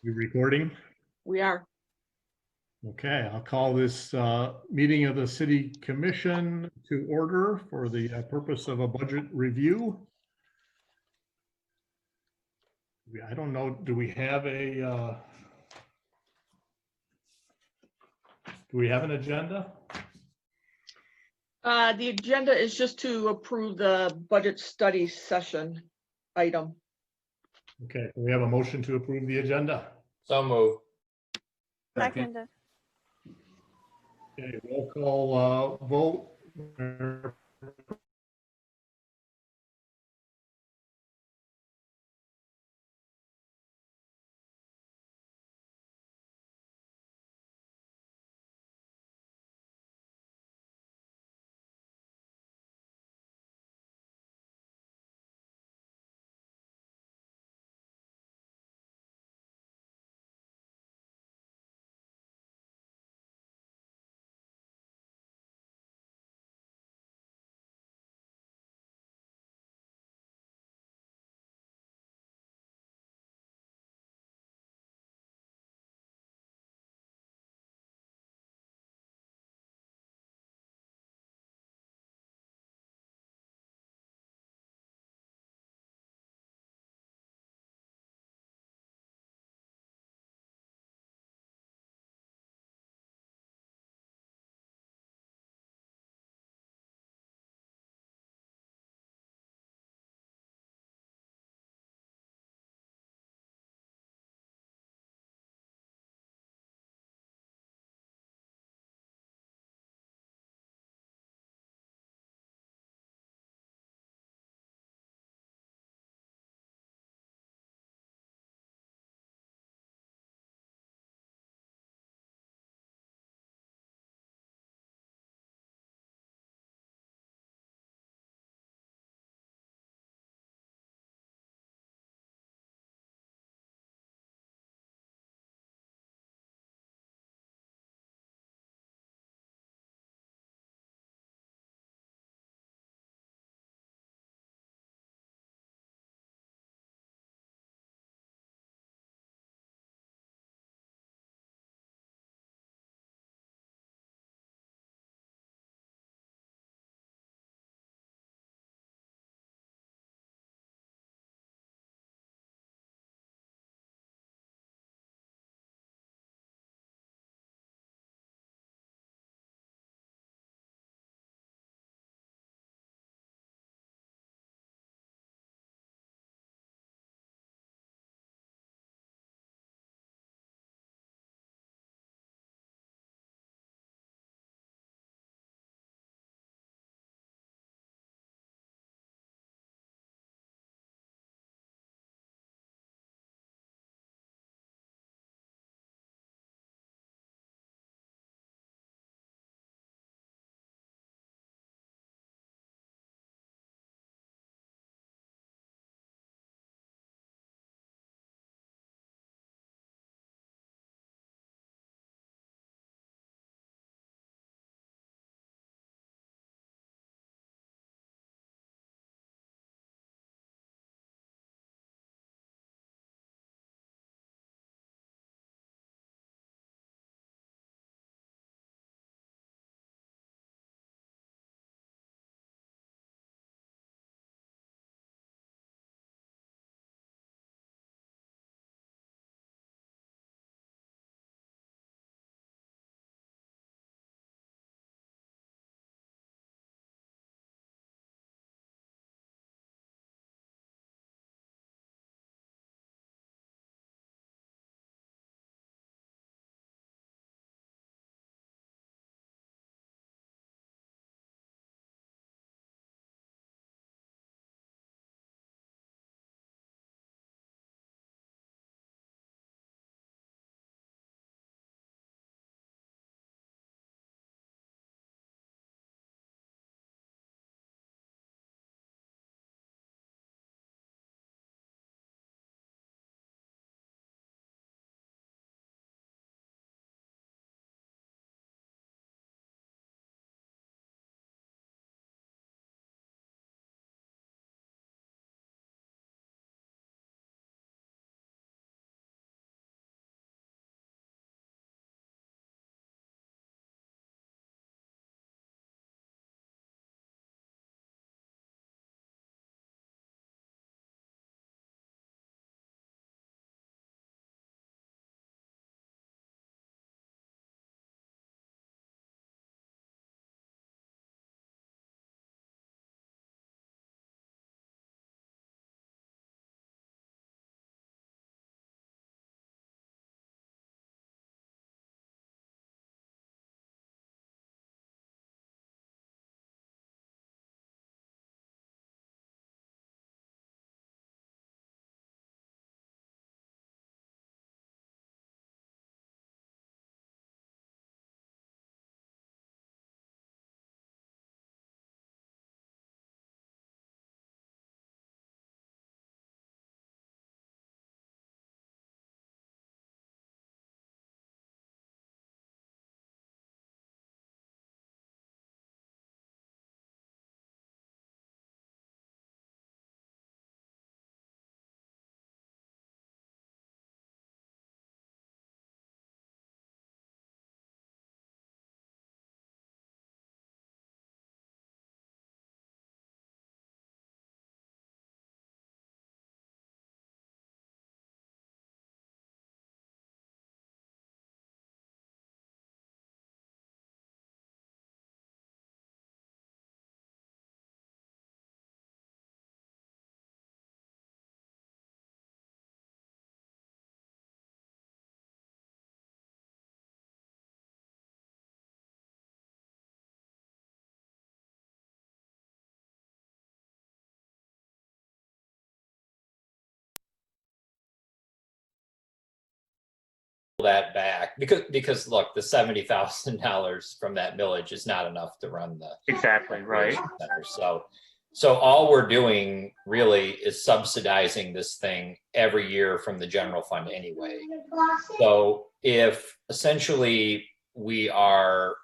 You recording? We are. Okay, I'll call this meeting of the City Commission to order for the purpose of a budget review. I don't know, do we have an agenda? The agenda is just to approve the budget study session item. Okay, we have a motion to approve the agenda. So move. Seconded. Okay, roll call vote. that back because look, the $70,000 from that millage is not enough to run the Exactly, right. recreation center. So all we're doing really is subsidizing this thing every year from the general fund anyway. So if essentially we are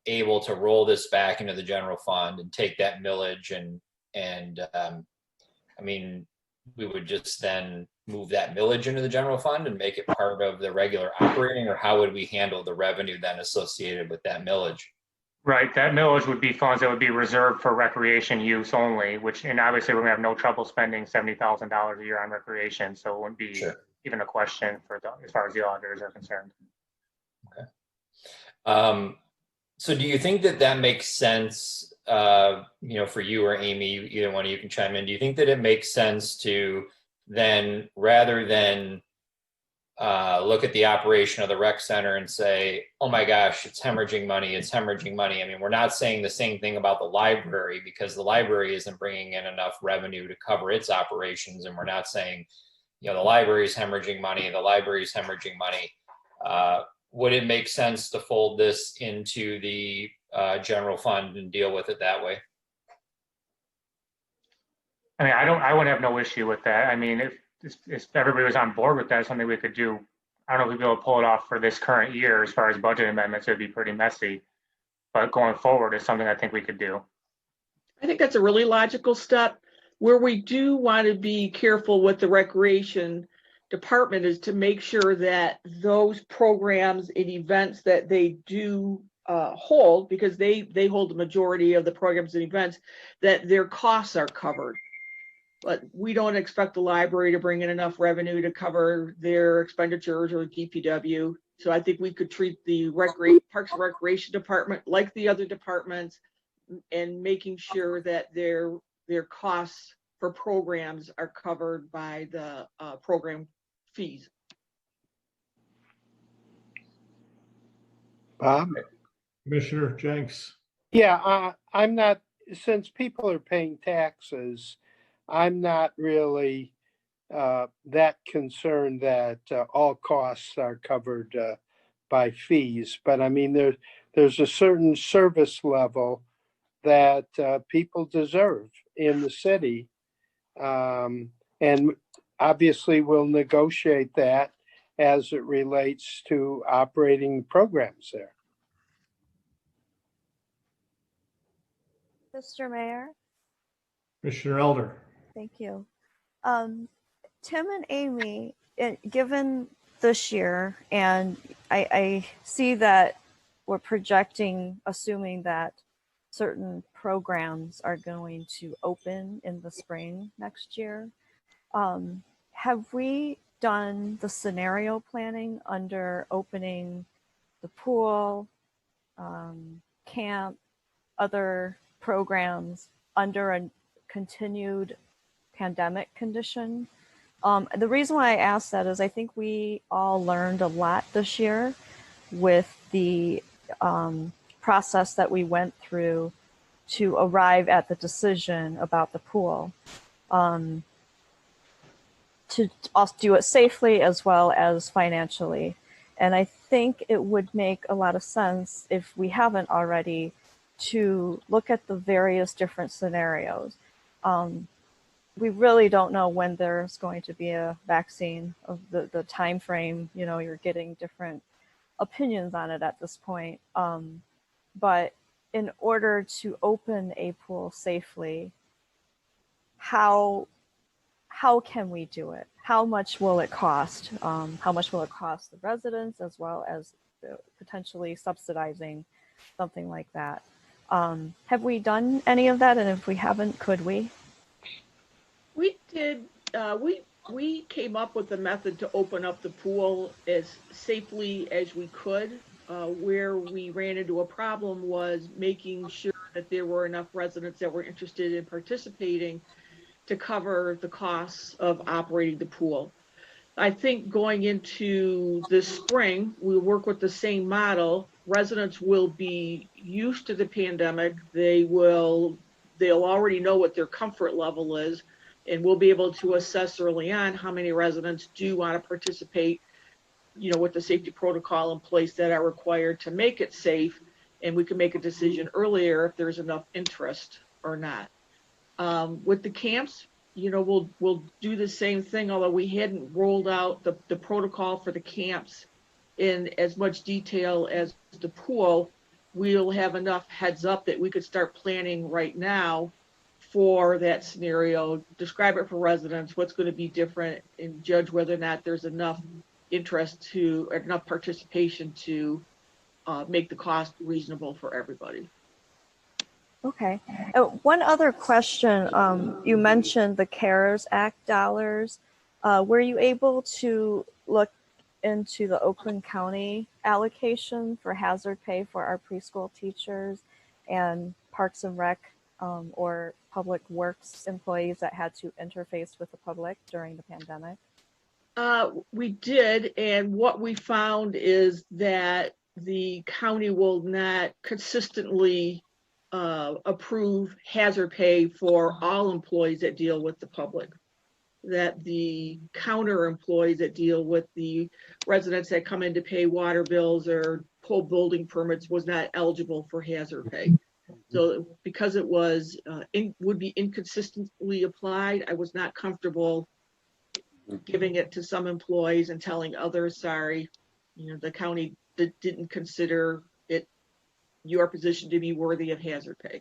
able to roll this back into the general fund and take that millage and I mean, we would just then move that millage into the general fund and make it part of the regular operating, or how would we handle the revenue then associated with that millage? Right, that millage would be funds that would be reserved for recreation use only, and obviously we're gonna have no trouble spending $70,000 a year on recreation, so it wouldn't be even a question as far as the auditors are concerned. Okay. So do you think that makes sense, for you or Amy, either one of you can chime in. Do you think that it makes sense to then, rather than look at the operation of the rec center and say, oh my gosh, it's hemorrhaging money. I mean, we're not saying the same thing about the library, because the library isn't bringing in enough revenue to cover its operations. And we're not saying, the library's hemorrhaging money. Would it make sense to fold this into the general fund and deal with it that way? I mean, I wouldn't have no issue with that. I mean, if everybody was on board with that, something we could do. I don't know if we'd be able to pull it off for this current year. As far as budget amendments, it'd be pretty messy. But going forward is something I think we could do. I think that's a really logical step. Where we do want to be careful with the recreation department is to make sure that those programs and events that they do hold, because they hold the majority of the programs and events, that their costs are covered. But we don't expect the library to bring in enough revenue to cover their expenditures, or DPW. So I think we could treat the Parks and Recreation Department like the other departments, and making sure that their costs for programs are covered by the program fees. Bob? Commissioner Jenks. Yeah, I'm not, since people are paying taxes, I'm not really that concerned that all costs are covered by fees. But I mean, there's a certain service level that people deserve in the city. And obviously we'll negotiate that as it relates to operating programs there. Mr. Mayor, Commissioner Elder. thank you. Tim and Amy, given this year, and I see that we're projecting, assuming that certain programs are going to open in the spring next year. Have we done the scenario planning under opening the pool, camp, other programs under a continued pandemic condition? The reason why I asked that is I think we all learned a lot this year with the process that we went through to arrive at the decision about the pool, to also do it safely as well as financially. And I think it would make a lot of sense, if we haven't already, to look at the various different scenarios. We really don't know when there's going to be a vaccine, of the time frame. You're getting different opinions on it at this point. But in order to open a pool safely, how can we do it? How much will it cost? How much will it cost the residents, as well as potentially subsidizing something like that? Have we done any of that? And if we haven't, could we? We did. We came up with a method to open up the pool as safely as we could. Where we ran into a problem was making sure that there were enough residents that were interested in participating to cover the costs of operating the pool. I think going into the spring, we'll work with the same model. Residents will be used to the pandemic. They'll already know what their comfort level is, and we'll be able to assess early on how many residents do want to participate with the safety protocol in place that are required to make it safe, and we can make a decision earlier if there's enough interest or not. With the camps, we'll do the same thing, although we hadn't rolled out the protocol for the camps in as much detail as the pool. We'll have enough heads up that we could start planning right now for that scenario, describe it for residents, what's going to be different, and judge whether or not there's enough interest or enough participation to make the cost reasonable for everybody. Okay. One other question. You mentioned the CARES Act dollars. Were you able to look into the Oakland County allocation for hazard pay for our preschool teachers and Parks and Rec or Public Works employees that had to interface with the public during the pandemic? We did, and what we found is that the county will not consistently approve hazard pay for all employees that deal with the public. That the counter employees that deal with the residents that come in to pay water bills or pull building permits was not eligible for hazard pay. So because it was would be inconsistently applied, I was not comfortable giving it to some employees and telling others, sorry, the county didn't consider it your position to be worthy of hazard pay.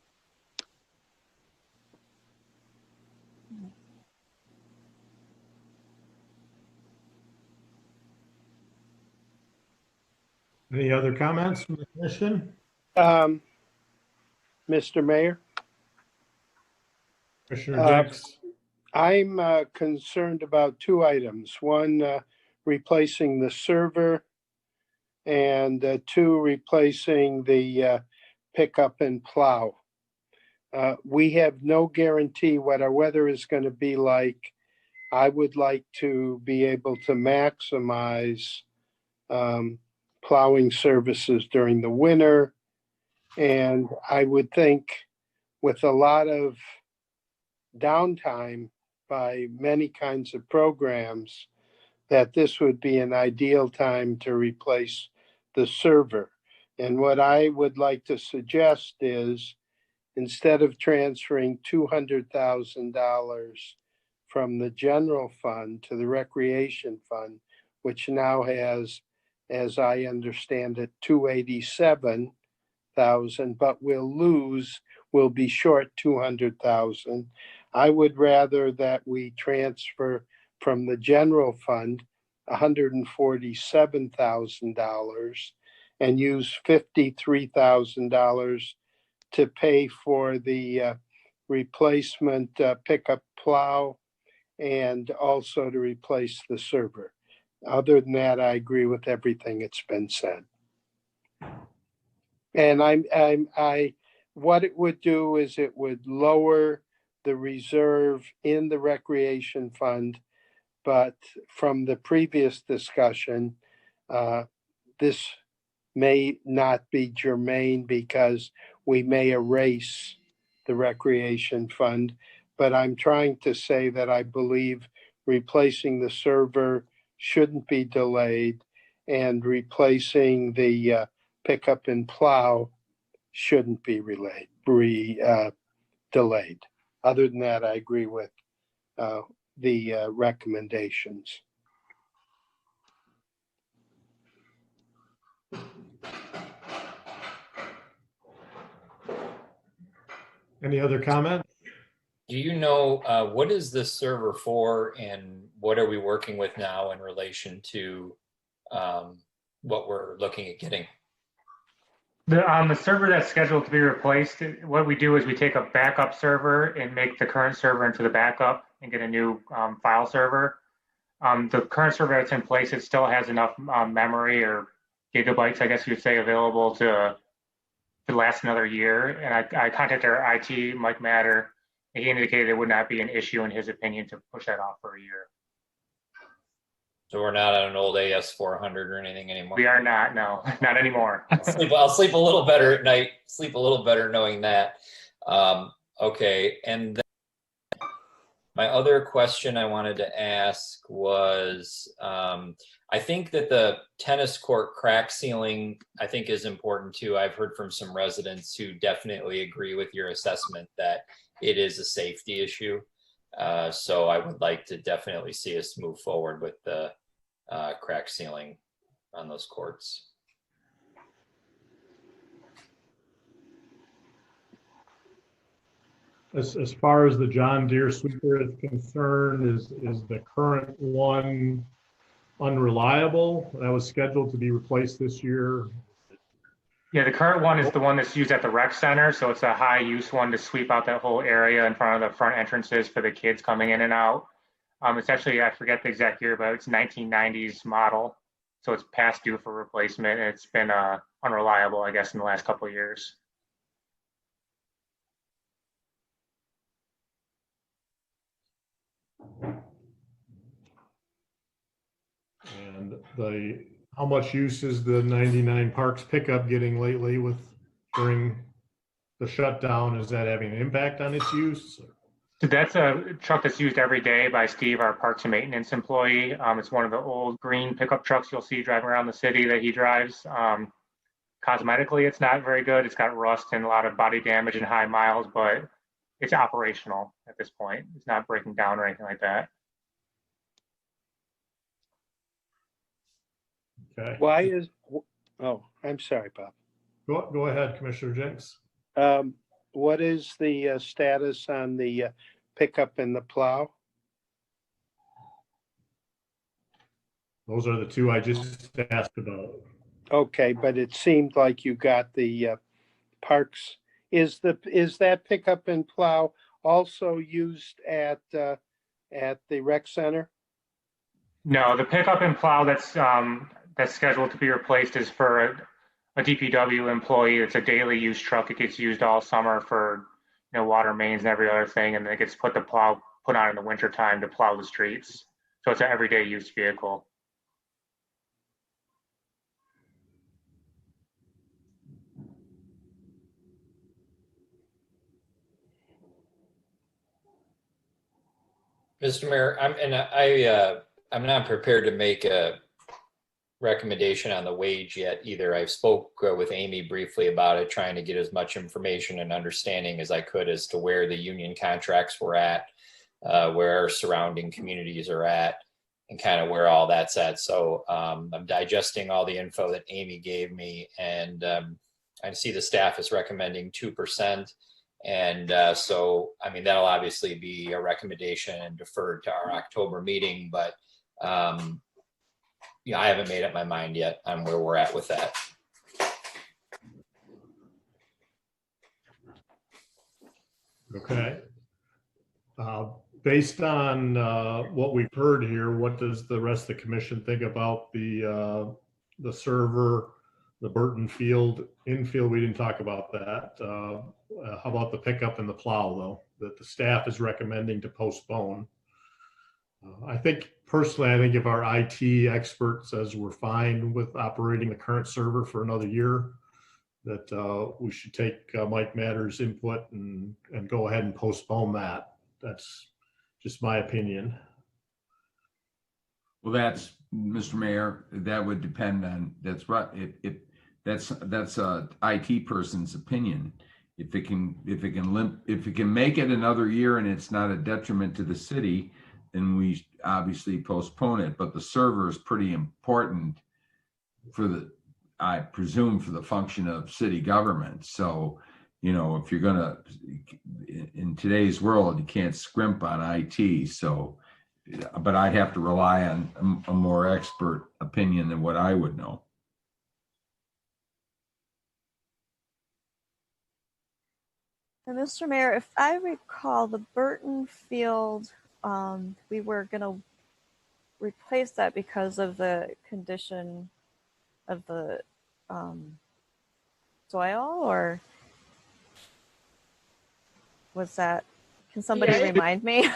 Any other comments from the commission? Mr. Mayor, Commissioner Dix? I'm concerned about two items. One, replacing the server, and two, replacing the pickup and plow. We have no guarantee what our weather is going to be like. I would like to be able to maximize plowing services during the winter. And I would think with a lot of downtime by many kinds of programs, that this would be an ideal time to replace the server. And what I would like to suggest is, instead of transferring $200,000 from the general fund to the recreation fund, which now has, as I understand it, $287,000, but we'll be short $200,000. I would rather that we transfer from the general fund $147,000 and use $53,000 to pay for the replacement pickup plow and also to replace the server. Other than that, I agree with everything that's been said. And what it would do is it would lower the reserve in the recreation fund. But from the previous discussion, this may not be germane because we may erase the recreation fund. But I'm trying to say that I believe replacing the server shouldn't be delayed, and replacing the pickup and plow shouldn't be delayed. Other than that, I agree with the recommendations. Any other comments? Do you know what is this server for, and what are we working with now in relation to what we're looking at getting? The server that's scheduled to be replaced, what we do is we take a backup server and make the current server into the backup and get a new file server. The current server that's in place, it still has enough memory or gigabytes, I guess you'd say, available to last another year. And I contacted our IT, Mike Matter, and he indicated it would not be an issue in his opinion to push that off for a year. So we're not on an old AS400 or anything anymore. We are not, no, not anymore. I'll sleep a little better at night, sleep a little better knowing that. Okay, and then My other question I wanted to ask was, I think that the tennis court crack sealing, I think, is important too. I've heard from some residents who definitely agree with your assessment that it is a safety issue. So I would like to definitely see us move forward with the crack sealing on those courts. As far as the John Deere sweeper is concerned, is the current one unreliable? That was scheduled to be replaced this year. Yeah, the current one is the one that's used at the rec center. So it's a high use one to sweep out that whole area in front of the front entrances for the kids coming in and out. It's actually, I forget the exact year, but it's 1990s model. So it's past due for replacement. And it's been unreliable, I guess, in the last couple of years. And how much use is the 99 Parks pickup getting lately during the shutdown? Is that having an impact on its use? So that's a truck that's used every day by Steve, our parks and maintenance employee. It's one of the old green pickup trucks you'll see driving around the city that he drives. Cosmetically, it's not very good. It's got rust and a lot of body damage and high miles, but it's operational at this point. It's not breaking down or anything like that. Okay. Why is, oh, I'm sorry, Bob. Go ahead, Commissioner Jenks. What is the status on the pickup and the plow? Those are the two I just asked about. Okay, but it seemed like you got the parks. Is that pickup and plow also used at the rec center? No, the pickup and plow that's scheduled to be replaced is for a DPW employee. It's a daily use truck. It gets used all summer for water mains and every other thing, and then it gets put on in the winter time to plow the streets. So it's an everyday use vehicle. Mr. Mayor, I'm not prepared to make a recommendation on the wage yet either. I spoke with Amy briefly about it, trying to get as much information and understanding as I could as to where the union contracts were at, where our surrounding communities are at, and kind of where all that's at. So I'm digesting all the info that Amy gave me, and I see the staff is recommending 2%. And so, I mean, that'll obviously be a recommendation and deferred to our October meeting, but I haven't made up my mind yet on where we're at with that. Okay. Based on what we've heard here, what does the rest of the commission think about the server, the Burton Field infield? We didn't talk about that. How about the pickup and the plow, though, that the staff is recommending to postpone? I think personally, if our IT expert says we're fine with operating the current server for another year, that we should take Mike Matter's input and go ahead and postpone that. That's just my opinion. Well, that's, Mr. Mayor, that would depend on, that's right. That's a IT person's opinion. If it can make it another year and it's not a detriment to the city, then we obviously postpone it. But the server is pretty important I presume, for the function of city government. So, if you're gonna, in today's world, you can't scrimp on IT. So, but I'd have to rely on a more expert opinion than what I would know. And Mr. Mayor, if I recall, the Burton Field, we were going to replace that because of the condition of the soil, or was that, can somebody remind me?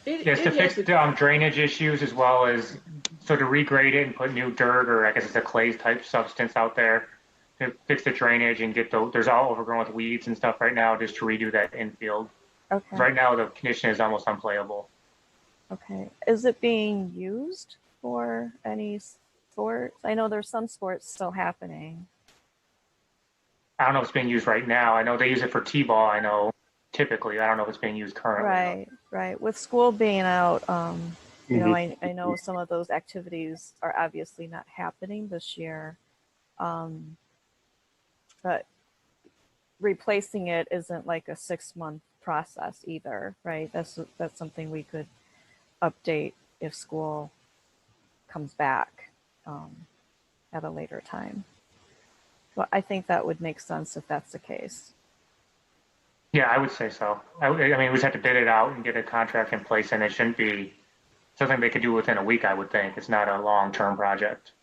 Yes, to fix drainage issues, as well as to regrade it and put new dirt, or I guess it's a clay type substance out there to fix the drainage and get there's all overgrown with weeds and stuff right now, just to redo that infield. Okay. Right now the condition is almost unplayable. Okay. Is it being used for any sports? I know there's some sports still happening. I don't know if it's being used right now. I know they use it for T-ball. I know typically. I don't know if it's being used currently. Right, right. With school being out, you know, Mhm. I know some of those activities are obviously not happening this year. But replacing it isn't like a 6-month process either, right? That's something we could update if school comes back at a later time. Well, I think that would make sense if that's the case. Yeah, I would say so. I mean, we just have to bid it out and get a contract in place, and it shouldn't be something they could do within a week, I would think. It's not a long-term project.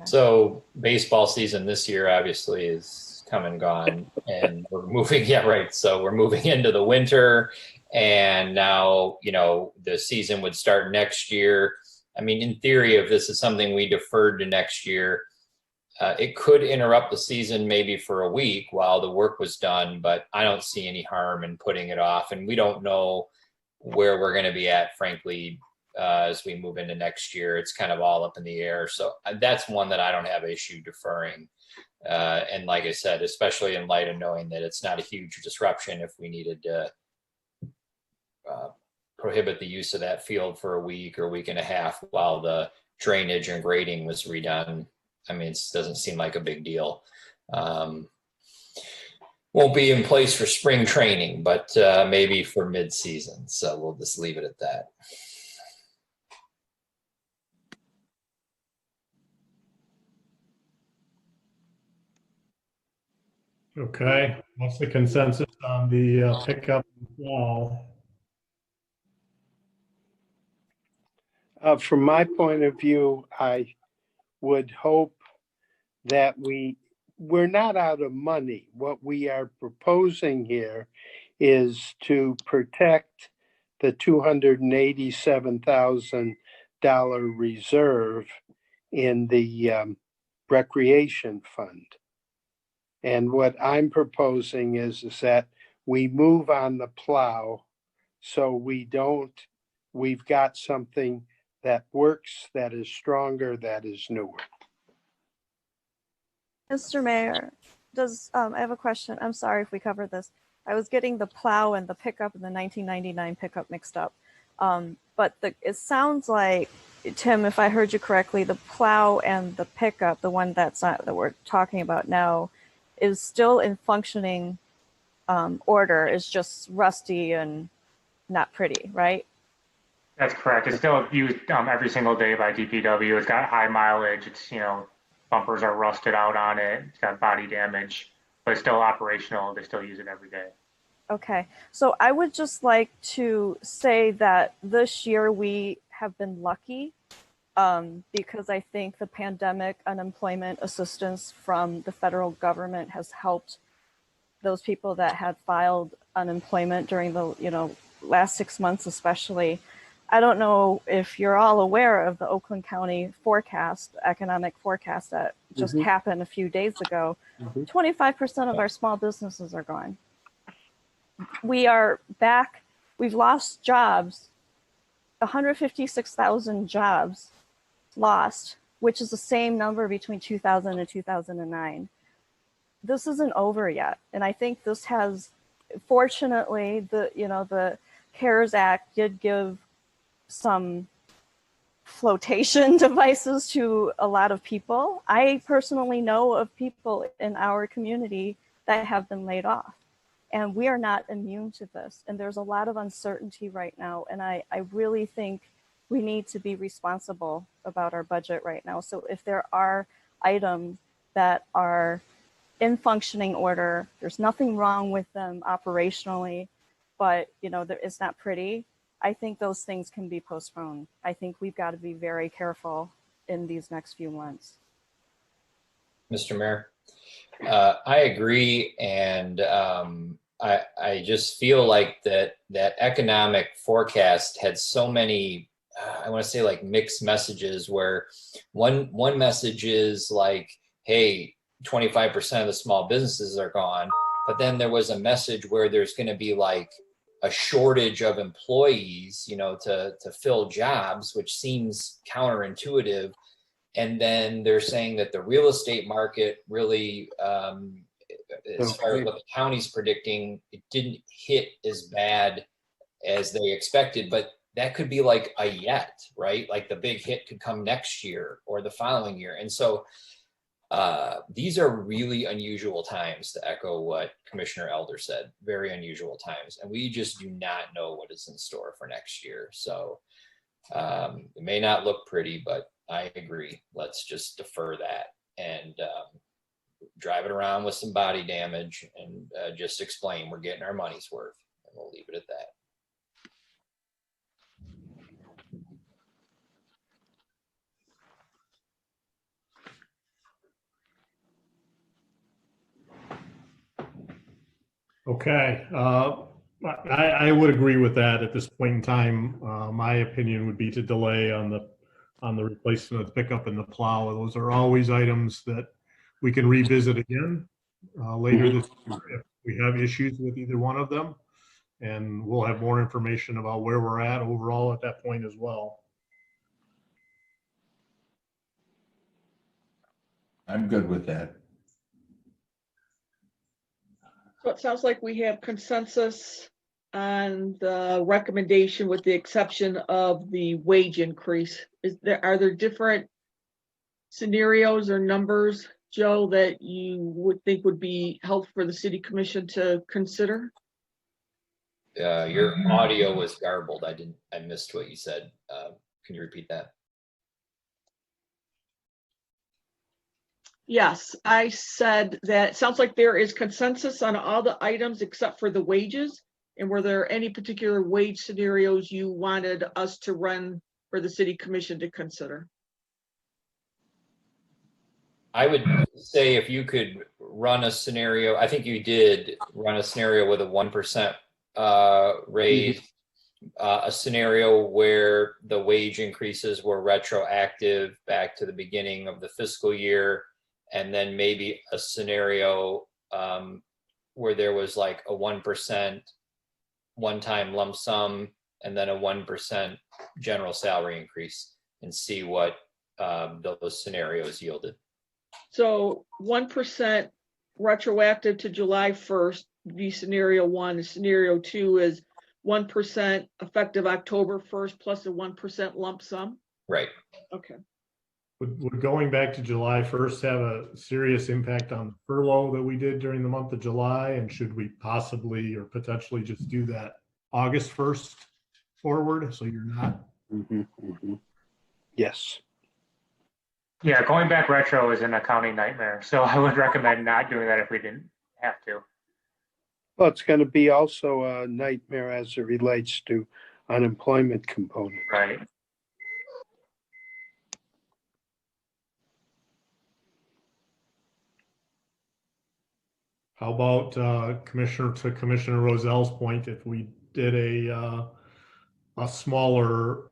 So baseball season this year obviously is come and gone, and we're moving. Yeah, right. So we're moving into the winter, and now the season would start next year. I mean, in theory, if this is something we deferred to next year, it could interrupt the season maybe for a week while the work was done. But I don't see any harm in putting it off, and we don't know where we're going to be at, frankly. As we move into next year, it's kind of all up in the air. So that's one that I don't have issue deferring. And like I said, especially in light of knowing that it's not a huge disruption if we needed to prohibit the use of that field for a week or week and a half while the drainage and grading was redone. I mean, it doesn't seem like a big deal. Won't be in place for spring training, but maybe for mid-season. So we'll just leave it at that. Okay, what's the consensus on the pickup wall? From my point of view, I would hope that we're not out of money. What we are proposing here is to protect the $287,000 reserve in the recreation fund. And what I'm proposing is that we move on the plow so we've got something that works, that is stronger, that is newer. Mr. Mayor, I have a question. I'm sorry if we covered this. I was getting the plow and the pickup and the 1999 pickup mixed up. But it sounds like, Tim, if I heard you correctly, the plow and the pickup, the one that we're talking about now, is still in functioning order. It's just rusty and not pretty, right? That's correct. It's still used every single day by DPW. It's got high mileage. It's, bumpers are rusted out on it. It's got body damage, but it's still operational. They still use it every day. Okay. So I would just like to say that this year we have been lucky because I think the pandemic unemployment assistance from the federal government has helped those people that had filed unemployment during the last 6 months, especially. I don't know if you're all aware of the Oakland County forecast, economic forecast that just happened a few days ago. 25% of our small businesses are gone. We are back. We've lost jobs, 156,000 jobs lost, which is the same number between 2000 and 2009. This isn't over yet. And I think this has, fortunately, the CARES Act did give some flotation devices to a lot of people. I personally know of people in our community that have been laid off, and we are not immune to this. And there's a lot of uncertainty right now. And I really think we need to be responsible about our budget right now. So if there are items that are in functioning order, there's nothing wrong with them operationally, but it's not pretty. I think those things can be postponed. I think we've got to be very careful in these next few months. Mr. Mayor, I agree, and I just feel like that economic forecast had so many, I want to say like mixed messages, where one message is like, hey, 25% of the small businesses are gone, but then there was a message where there's going to be like a shortage of employees, to fill jobs, which seems counterintuitive. And then they're saying that the real estate market really, as far as what the county's predicting, it didn't hit as bad as they expected, but that could be like a yet, right? Like the big hit could come next year or the following year. And so these are really unusual times, to echo what Commissioner Elder said, very unusual times. And we just do not know what is in store for next year. So it may not look pretty, but I agree. Let's just defer that and drive it around with some body damage and just explain we're getting our money's worth, and we'll leave it at that. Okay, I would agree with that at this point in time. My opinion would be to delay on the replacement of the pickup and the plow. Those are always items that we can revisit again later this year if we have issues with either one of them. And we'll have more information about where we're at overall at that point as well. I'm good with that. So it sounds like we have consensus on the recommendation with the exception of the wage increase. Are there different scenarios or numbers, Joe, that you would think would be helpful for the city commission to consider? Your audio was garbled. I missed what you said. Can you repeat that? Yes, I said that it sounds like there is consensus on all the items except for the wages. And were there any particular wage scenarios you wanted us to run for the city commission to consider? I would say if you could run a scenario, I think you did run a scenario with a 1% raise, a scenario where the wage increases were retroactive back to the beginning of the fiscal year, and then maybe a scenario where there was like a 1% one-time lump sum and then a 1% general salary increase, and see what those scenarios yielded. So 1% retroactive to July 1st would be scenario 1. And scenario 2 is 1% effective October 1st plus a 1% lump sum. Right. Okay. Would going back to July 1st have a serious impact on the furlough that we did during the month of July? And should we possibly or potentially just do that August 1st forward so you're not? Yes. Yeah, going back retro is an accounting nightmare. So I would recommend not doing that if we didn't have to. Well, it's going to be also a nightmare as it relates to unemployment component. Right. How about Commissioner Rozell's point, if we did a smaller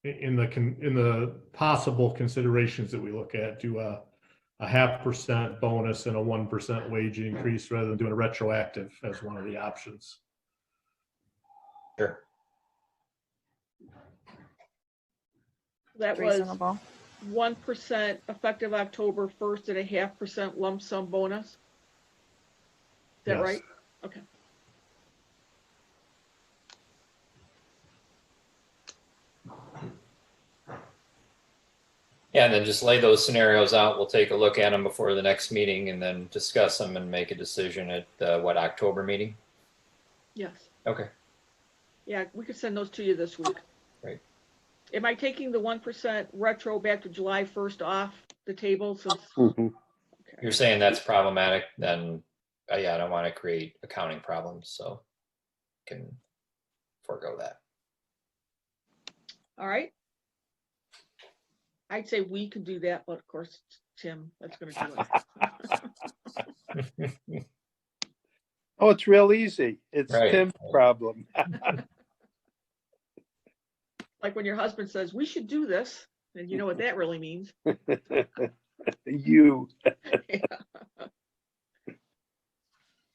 in the possible considerations that we look at, do a 0.5% bonus and a 1% wage increase rather than doing a retroactive as one of the options. Sure. That was Reasonable. 1% effective October 1st and a 0.5% lump sum bonus. Is that Yes. right? Okay. Yeah, and then just lay those scenarios out. We'll take a look at them before the next meeting and then discuss them and make a decision at the October meeting? Yes. Okay. Yeah, we could send those to you this week. Right. Am I taking the 1% retro back to July 1st off the table? Since You're saying that's problematic, then yeah, I don't want to create accounting problems, so can forego that. All right. I'd say we could do that, but of course, Tim, that's going to do it. Oh, it's real easy. It's Right. Tim's problem. Like when your husband says, we should do this, and you know what that really means. You.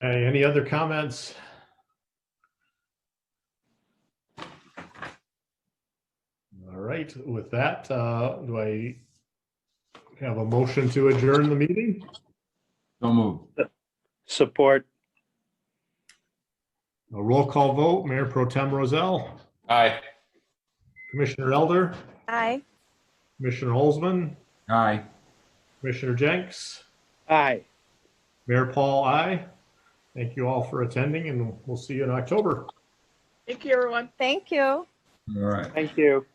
Hey, any other comments? right, with that, do I have a motion to adjourn the meeting? So move. Support. A roll call vote, Mayor Pro Tem Roselle, Aye. Commissioner Elder, Aye. Commissioner Holzman, Aye. Commissioner Jenks, Aye. Mayor Paul, aye. Thank you all for attending, and we'll see you in October. Thank you, everyone. Thank you. All right. Thank you.